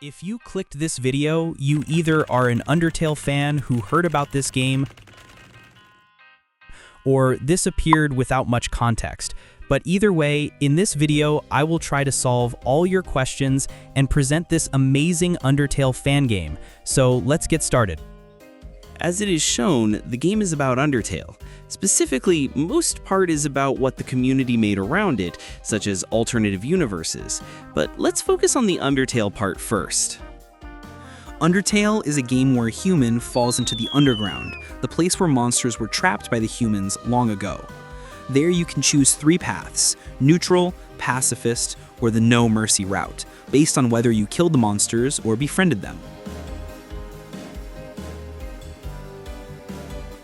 If you clicked this video, you either are an Undertale fan who heard about this game, or this appeared without much context. But either way, in this video, I will try to solve all your questions and present this amazing Undertale fan game. So let's get started. As it is shown, the game is about Undertale. Specifically, most part is about what the community made around it, such as alternative universes. But let's focus on the Undertale part first. Undertale is a game where a human falls into the underground, the place where monsters were trapped by the humans long ago. There you can choose 3 paths: neutral, pacifist, or the no mercy route, based on whether you killed the monsters or befriended them.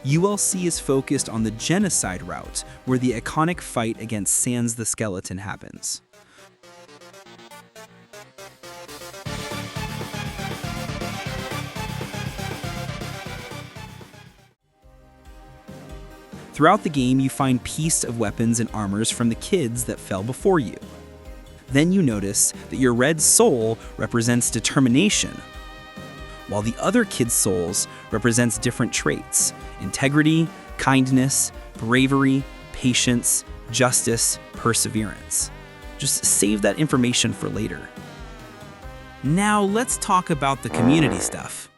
ULC is focused on the genocide route, where the iconic fight against Sans the Skeleton happens. Throughout the game, you find pieces of weapons and armors from the kids that fell before you. Then you notice that your red soul represents determination, while the other kids' souls represents different traits: integrity, kindness, bravery, patience, justice, perseverance. Just save that information for later. Now let's talk about the community stuff.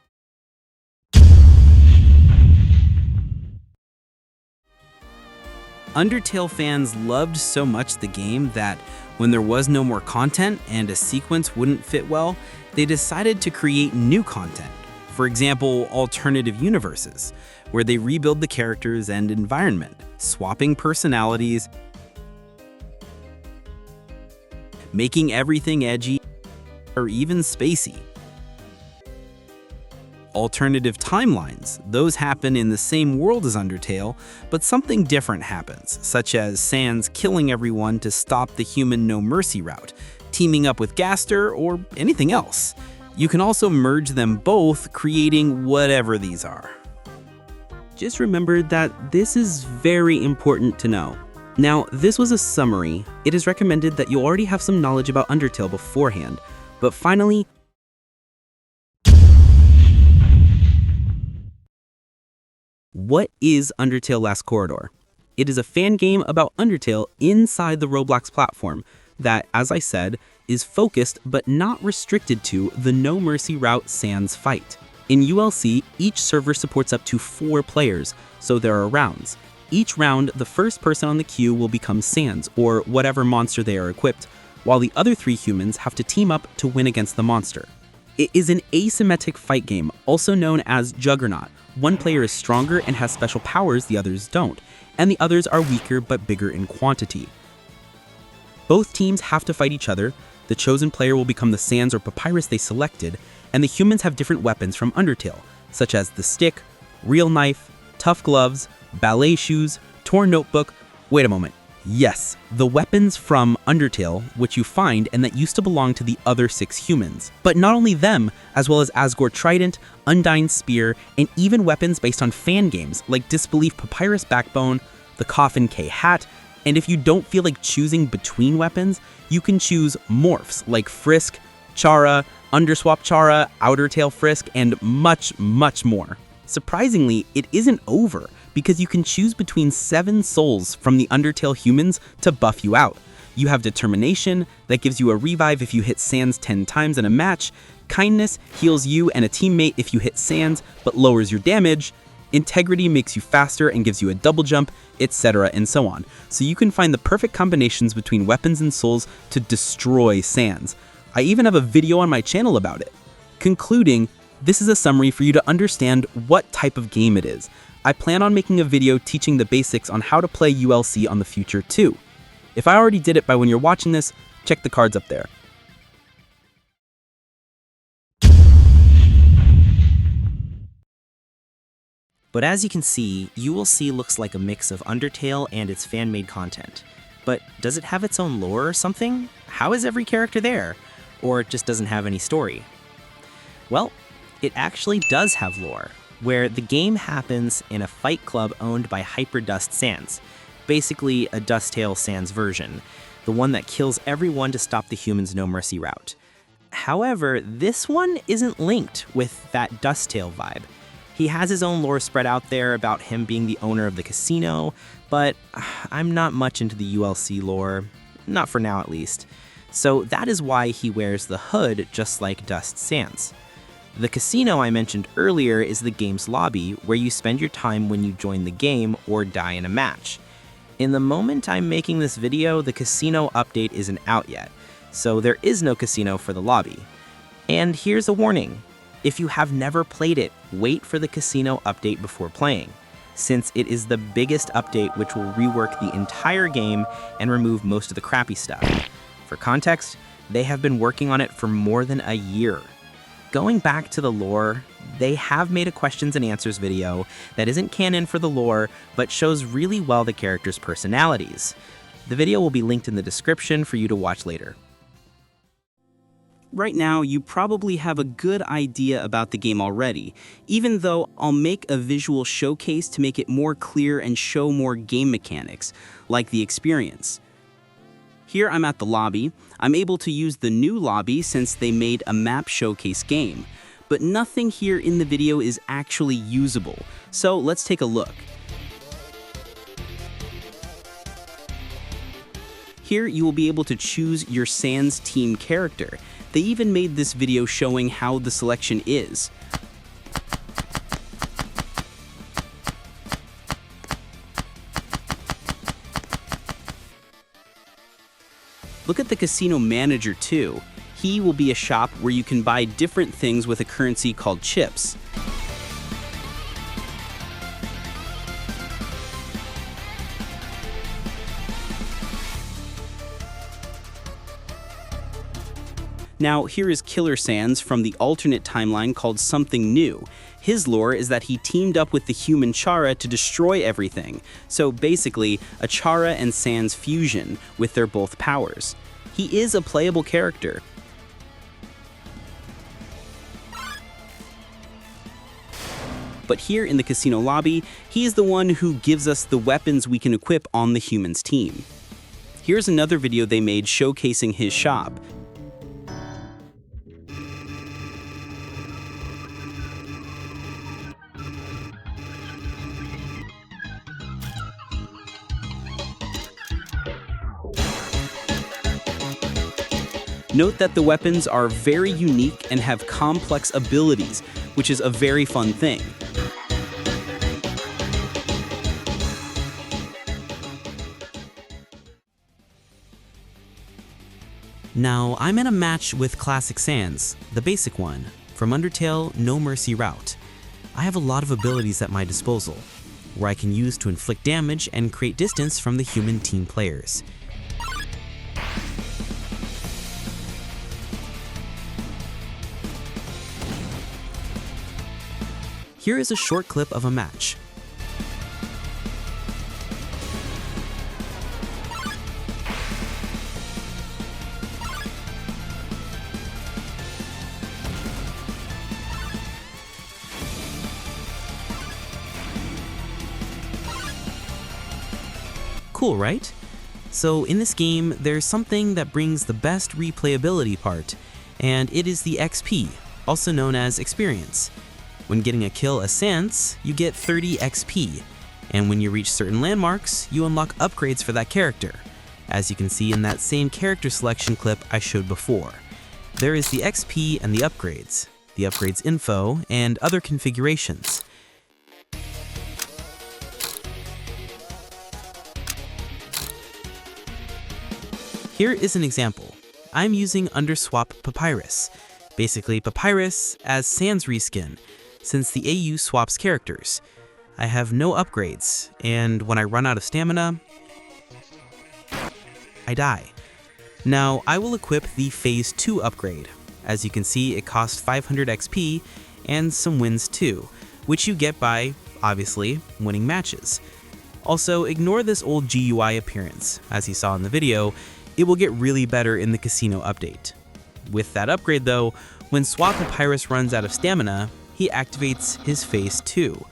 Undertale fans loved so much the game that when there was no more content and a sequence wouldn't fit well, they decided to create new content. For example, alternative universes, where they rebuild the characters and environment, swapping personalities, making everything edgy or even spacey. Alternative timelines, those happen in the same world as Undertale, but something different happens, such as Sans killing everyone to stop the human no mercy route, teaming up with Gaster, or anything else. You can also merge them both, creating whatever these are. Just remember that this is very important to know. Now, this was a summary. It is recommended that you already have some knowledge about Undertale beforehand, but finally, what is Undertale Last Corridor? It is a fan game about Undertale inside the Roblox platform that, as I said, is focused but not restricted to the no mercy route Sans fight. In ULC, each server supports up to 4 players, so there are rounds. Each round, the first person on the queue will become Sans, or whatever monster they are equipped, while the other 3 humans have to team up to win against the monster. It is an asymmetric fight game, also known as Juggernaut. One player is stronger and has special powers the others don't, and the others are weaker but bigger in quantity. Both teams have to fight each other. The chosen player will become the Sans or Papyrus they selected, and the humans have different weapons from Undertale, such as the stick, real knife, tough gloves, ballet shoes, torn notebook. Wait a moment. Yes, the weapons from Undertale, which you find and that used to belong to the other 6 humans. But not only them, as well as Asgore Trident, Undyne Spear, and even weapons based on fan games like Disbelief Papyrus Backbone, the Coffin K Hat, and if you don't feel like choosing between weapons, you can choose morphs like Frisk, Chara, Underswap Chara, Outertail Frisk, and much, much more. Surprisingly, it isn't over, because you can choose between 7 souls from the Undertale humans to buff you out. You have Determination, that gives you a revive if you hit Sans 10 times in a match. Kindness heals you and a teammate if you hit Sans, but lowers your damage. Integrity makes you faster and gives you a double jump, etc. and so on. So you can find the perfect combinations between weapons and souls to destroy Sans. I even have a video on my channel about it. Concluding, this is a summary for you to understand what type of game it is. I plan on making a video teaching the basics on how to play ULC on the future too. If I already did it by when you're watching this, check the cards up there. But as you can see, ULC looks like a mix of Undertale and its fan-made content. But does it have its own lore or something? How is every character there? Or it just doesn't have any story? Well, it actually does have lore, where the game happens in a fight club owned by Hyperdust Sans, basically a Dusttale Sans version, the one that kills everyone to stop the humans' no mercy route. However, this one isn't linked with that Dusttale vibe. He has his own lore spread out there about him being the owner of the casino, but I'm not much into the ULC lore, not for now at least. So that is why he wears the hood just like Dust Sans. The casino I mentioned earlier is the game's lobby, where you spend your time when you join the game or die in a match. In the moment I'm making this video, the casino update isn't out yet, so there is no casino for the lobby. And here's a warning. If you have never played it, wait for the casino update before playing, since it is the biggest update which will rework the entire game and remove most of the crappy stuff. For context, they have been working on it for more than a year. Going back to the lore, they have made a questions and answers video that isn't canon for the lore, but shows really well the characters' personalities. The video will be linked in the description for you to watch later. Right now, you probably have a good idea about the game already, even though I'll make a visual showcase to make it more clear and show more game mechanics, like the experience. Here I'm at the lobby. I'm able to use the new lobby since they made a map showcase game, but nothing here in the video is actually usable, so let's take a look. Here you will be able to choose your Sans team character. They even made this video showing how the selection is. Look at the casino manager too. He will be a shop where you can buy different things with a currency called chips. Now, here is Killer Sans from the alternate timeline called Something New. His lore is that he teamed up with the human Chara to destroy everything. So basically, a Chara and Sans fusion with their both powers. He is a playable character. But here in the casino lobby, he is the one who gives us the weapons we can equip on the humans team. Here's another video they made showcasing his shop. Note that the weapons are very unique and have complex abilities, which is a very fun thing. Now, I'm in a match with Classic Sans, the basic one, from Undertale No Mercy route. I have a lot of abilities at my disposal, where I can use to inflict damage and create distance from the human team players. Here is a short clip of a match. Cool, right? So in this game, there's something that brings the best replayability part, and it is the XP, also known as experience. When getting a kill as Sans, you get 30 XP, and when you reach certain landmarks, you unlock upgrades for that character, as you can see in that same character selection clip I showed before. There is the XP and the upgrades info, and other configurations. Here is an example. I'm using Underswap Papyrus, basically Papyrus as Sans reskin, since the AU swaps characters. I have no upgrades, and when I run out of stamina, I die. Now, I will equip the Phase 2 upgrade. As you can see, it costs 500 XP and some wins too, which you get by, obviously, winning matches. Also, ignore this old GUI appearance. As you saw in the video, it will get really better in the casino update. With that upgrade though, when Swap Papyrus runs out of stamina, he activates his Phase 2.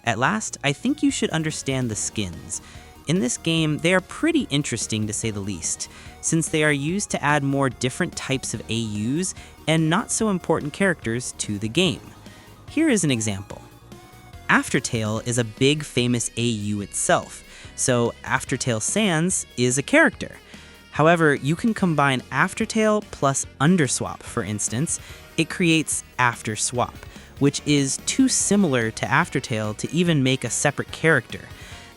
At last, I think you should understand the skins. In this game, they are pretty interesting to say the least, since they are used to add more different types of AUs and not so important characters to the game. Here is an example. Aftertale is a big famous AU itself, so Aftertale Sans is a character. However, you can combine Aftertale plus Underswap, for instance. It creates Afterswap, which is too similar to Aftertale to even make a separate character.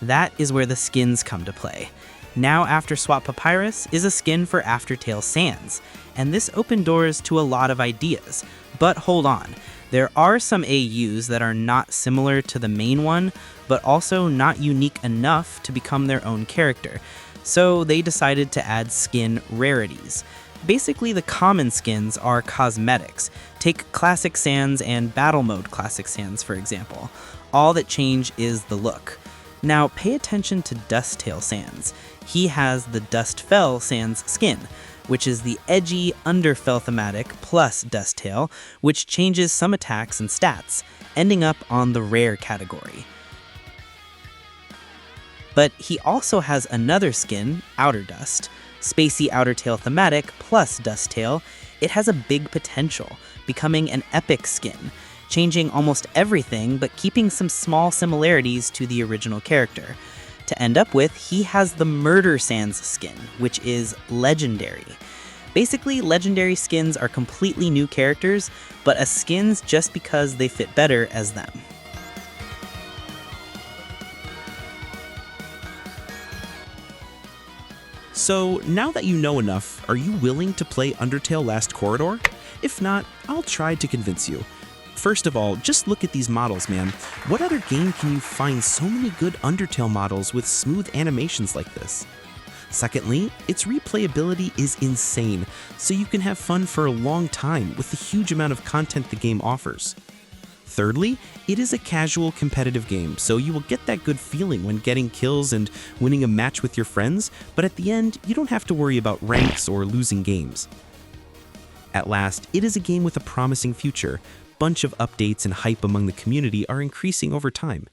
That is where the skins come to play. Now Afterswap Papyrus is a skin for Aftertale Sans, and this opened doors to a lot of ideas. But hold on, there are some AUs that are not similar to the main one, but also not unique enough to become their own character. So they decided to add skin rarities. Basically, the common skins are cosmetics. Take Classic Sans and Battle Mode Classic Sans, for example. All that change is the look. Now, pay attention to Dusttail Sans. He has the Dustfell Sans skin, which is the edgy Underfell thematic plus Dusttail, which changes some attacks and stats, ending up on the rare category. But he also has another skin, Outer Dust, spacey Outertail thematic plus Dusttail. It has a big potential, becoming an epic skin, changing almost everything but keeping some small similarities to the original character. To end up with, he has the Murder Sans skin, which is legendary. Basically, legendary skins are completely new characters, but as skins just because they fit better as them. So, now that you know enough, are you willing to play Undertale Last Corridor? If not, I'll try to convince you. First of all, just look at these models, man. What other game can you find so many good Undertale models with smooth animations like this? Secondly, its replayability is insane, so you can have fun for a long time with the huge amount of content the game offers. Thirdly, it is a casual competitive game, so you will get that good feeling when getting kills and winning a match with your friends, but at the end, you don't have to worry about ranks or losing games. At last, it is a game with a promising future. Bunch of updates and hype among the community are increasing over time.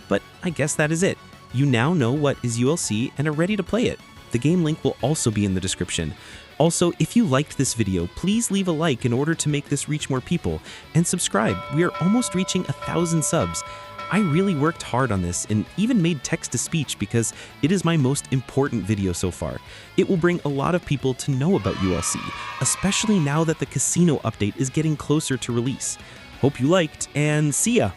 But I guess that is it. You now know what is ULC and are ready to play it. The game link will also be in the description. Also, if you liked this video, please leave a like in order to make this reach more people, and subscribe. We are almost reaching 1,000 subs. I really worked hard on this and even made text-to-speech because it is my most important video so far. It will bring a lot of people to know about ULC, especially now that the casino update is getting closer to release. Hope you liked, and see ya!